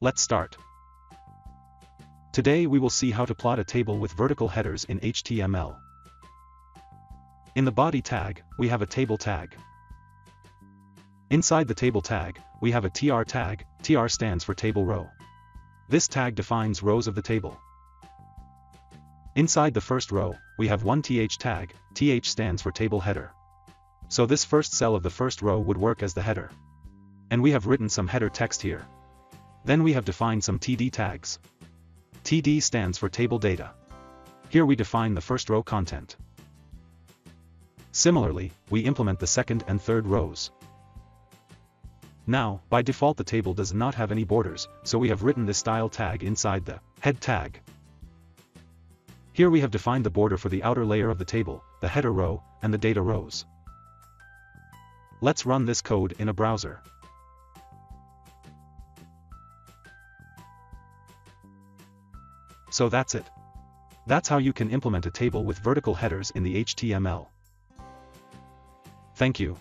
Let's start. Today we will see how to plot a table with vertical headers in HTML. In the body tag, we have a table tag. Inside the table tag, we have a tr tag. Tr stands for table row. This tag defines rows of the table. Inside the first row, we have one th tag. Th stands for table header. So this first cell of the first row would work as the header. And we have written some header text here. Then we have defined some td tags. Td stands for table data. Here we define the first row content. Similarly, we implement the second and third rows. Now, by default the table does not have any borders, so we have written this style tag inside the head tag. Here we have defined the border for the outer layer of the table, the header row, and the data rows. Let's run this code in a browser. So that's it. That's how you can implement a table with vertical headers in the HTML. Thank you.